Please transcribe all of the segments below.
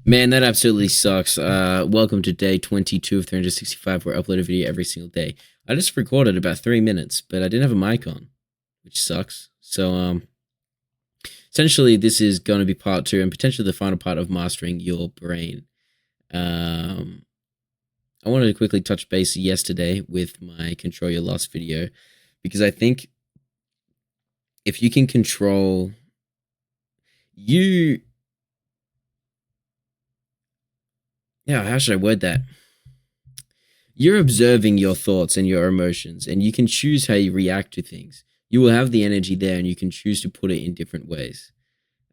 Man, that absolutely sucks. Welcome to day 22 of 365, where I upload a video every single day. I just recorded about 3 minutes, but I didn't have a mic on, which sucks. So, essentially, this is going to be part two and potentially the final part of mastering your brain. I wanted to quickly touch base yesterday with my Control Your Loss video, because I think if you can control you, yeah, how should I word that? You're observing your thoughts and your emotions, and you can choose how you react to things. You will have the energy there, and you can choose to put it in different ways,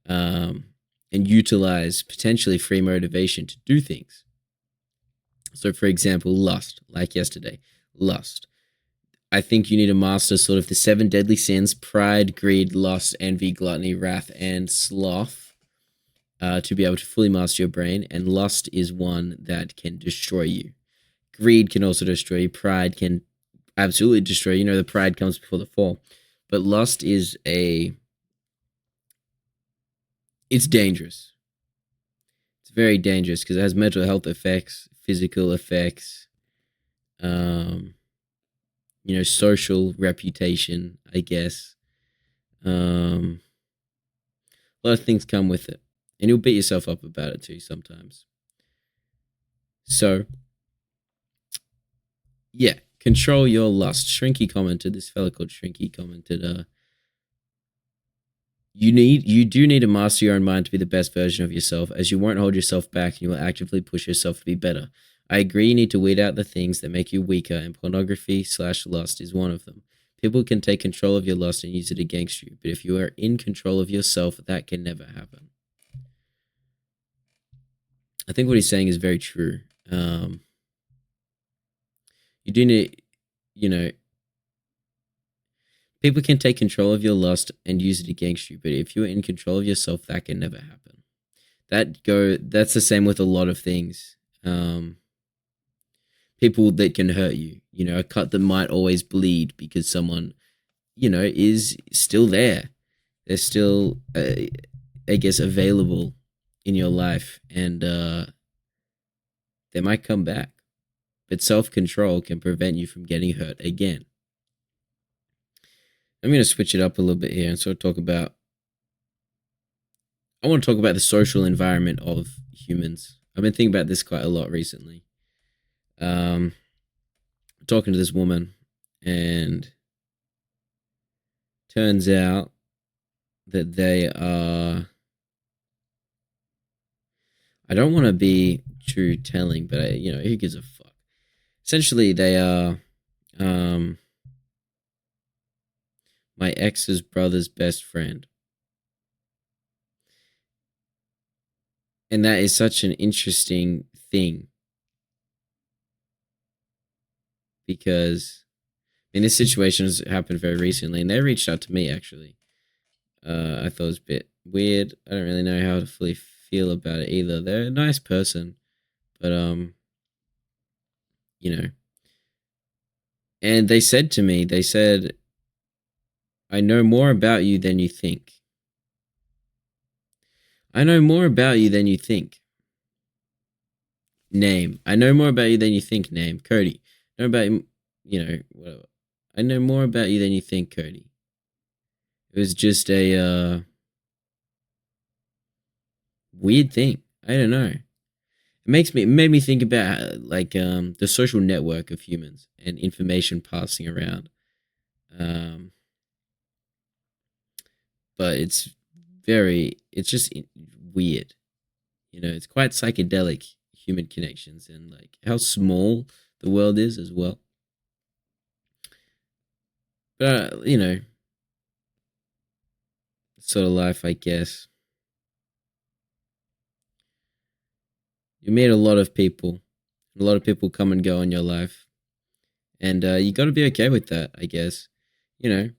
and utilize potentially free motivation to do things. So, for example, lust, like yesterday, lust. I think you need to master sort of the seven deadly sins: pride, greed, lust, envy, gluttony, wrath, and sloth, to be able to fully master your brain. And lust is one that can destroy you. Greed can also destroy you. Pride can absolutely destroy you. You know, the pride comes before the fall. But lust is it's dangerous. It's very dangerous because it has mental health effects, physical effects, social reputation, I guess. A lot of things come with it. And you'll beat yourself up about it too sometimes. So, yeah, control your lust. Shrinky commented, this fella called Shrinky commented, you do need to master your own mind to be the best version of yourself, as you won't hold yourself back and you will actively push yourself to be better. I agree you need to weed out the things that make you weaker, and pornography/lust is one of them. People can take control of your lust and use it against you, but if you are in control of yourself, that can never happen. I think what he's saying is very true. You do need, people can take control of your lust and use it against you, but if you're in control of yourself, that can never happen. That's the same with a lot of things. People that can hurt you, a cut that might always bleed because someone, is still there. They're still, I guess, available in your life, and they might come back. But self-control can prevent you from getting hurt again. I'm going to switch it up a little bit here and sort of talk about, I want to talk about the social environment of humans. I've been thinking about this quite a lot recently. Talking to this woman, and turns out that they are, I don't want to be too telling, but who gives a fuck? Essentially, they are my ex's brother's best friend. And that is such an interesting thing, because this situation has happened very recently, and they reached out to me, actually. I thought it was a bit weird. I don't really know how to fully feel about it either. They're a nice person, but and they said to me, I know more about you than you think. I know more about you than you think. Name. I know more about you than you think. Name. Cody. I know about, whatever. I know more about you than you think, Cody. It was just a weird thing. I don't know. It made me think about the social network of humans and information passing around. But it's just weird. It's quite psychedelic, human connections, and like how small the world is as well. But sort of life, I guess. You meet a lot of people. A lot of people come and go in your life, and you got to be okay with that, I guess. I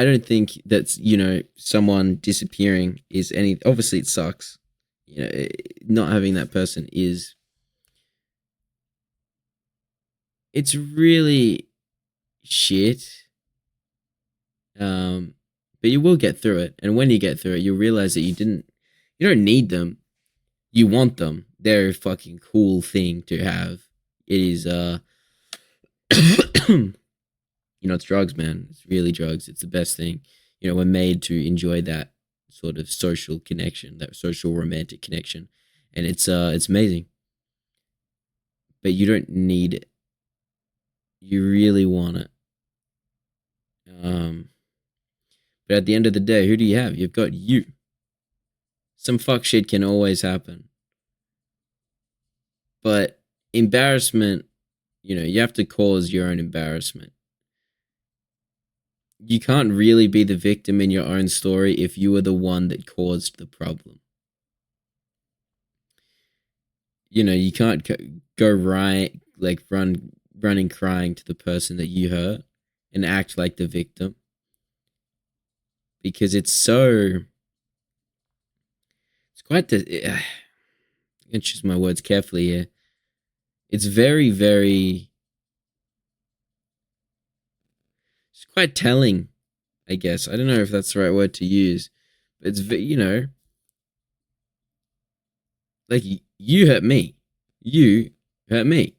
don't think that someone disappearing is any. Obviously, it sucks. Not having that person is. It's really shit. But you will get through it, and when you get through it, you'll realize that you don't need them. You want them. They're a fucking cool thing to have. It is it's drugs, man. It's really drugs. It's the best thing. We're made to enjoy that sort of social connection, that social romantic connection. And it's amazing. But you don't need it. You really want it. Um but at the end of the day, who do you have? You've got you. Some fuck shit can always happen. But embarrassment, you have to cause your own embarrassment. You can't really be the victim in your own story if you were the one that caused the problem. You can't go right, like running crying to the person that you hurt and act like the victim, because it's quite the. I'm gonna choose my words carefully here. It's very, very. It's quite telling, I guess. I don't know if that's the right word to use, but it's like you hurt me, you hurt me.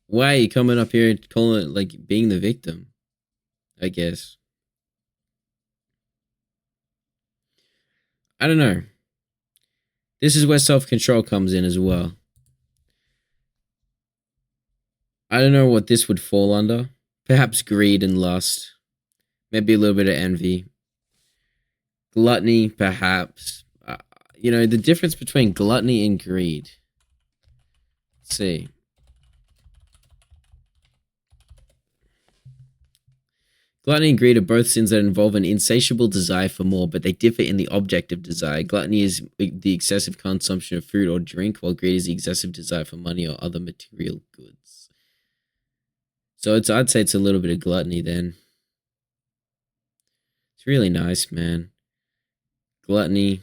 Why are you coming up here and calling it like being the victim? I guess. I don't know. This is where self control comes in as well. I don't know what this would fall under. Perhaps greed and lust. Maybe a little bit of envy. Gluttony, perhaps. The difference between gluttony and greed. Let's see. Gluttony and greed are both sins that involve an insatiable desire for more, but they differ in the object of desire. Gluttony is the excessive consumption of food or drink, while greed is the excessive desire for money or other material goods. So I'd say it's a little bit of gluttony then. It's really nice, man. Gluttony,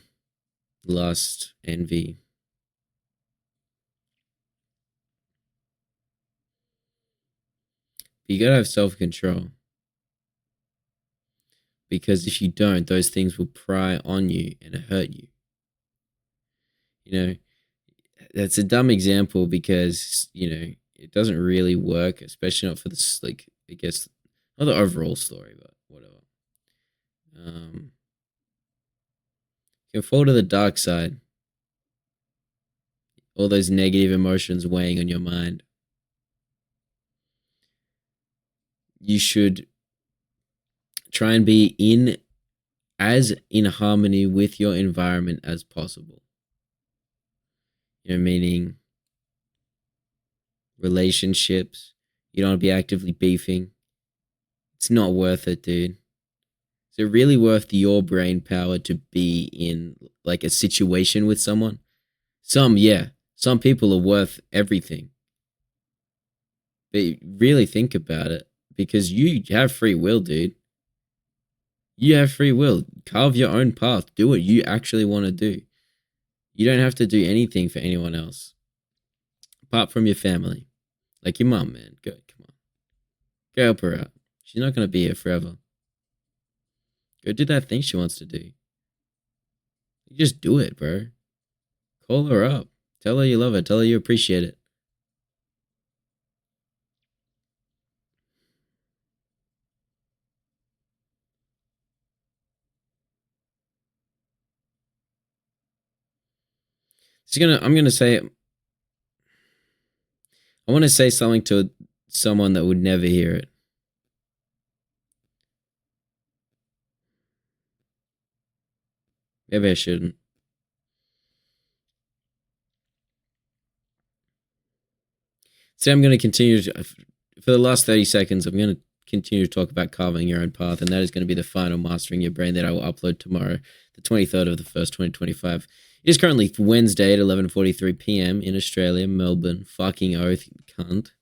lust, envy. But you gotta have self-control. Because if you don't, those things will pry on you and hurt you. That's a dumb example because, it doesn't really work, especially not for this, like, I guess, not the overall story, but whatever. You can fall to the dark side. All those negative emotions weighing on your mind. You should try and be as in harmony with your environment as possible. Meaning relationships. You don't want to be actively beefing. It's not worth it, dude. Is it really worth your brain power to be in like a situation with someone? Yeah. Some people are worth everything. But really think about it, because you have free will, dude. You have free will. Carve your own path. Do what you actually want to do. You don't have to do anything for anyone else. Apart from your family. Like your mom, man. Come on. Go help her out. She's not going to be here forever. Go do that thing she wants to do. You just do it, bro. Call her up. Tell her you love her. Tell her you appreciate it. I'm gonna say it. I want to say something to someone that would never hear it. Maybe I shouldn't. Today I'm going to continue for the last 30 seconds. I'm going to continue to talk about carving your own path, and that is going to be the final Mastering Your Brain that I will upload tomorrow, the 23rd of the 1st, 2025. It is currently Wednesday at 11:43 p.m. in Australia, Melbourne. Fucking oath, cunt.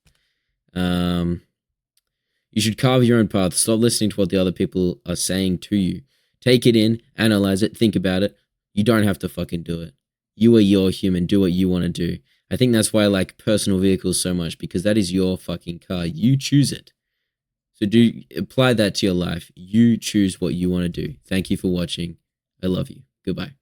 You should carve your own path. Stop listening to what the other people are saying to you. Take it in, analyze it, think about it. You don't have to fucking do it. You are your human. Do what you want to do. I think that's why I like personal vehicles so much, because that is your fucking car. You choose it. So apply that to your life. You choose what you want to do. Thank you for watching. I love you. Goodbye.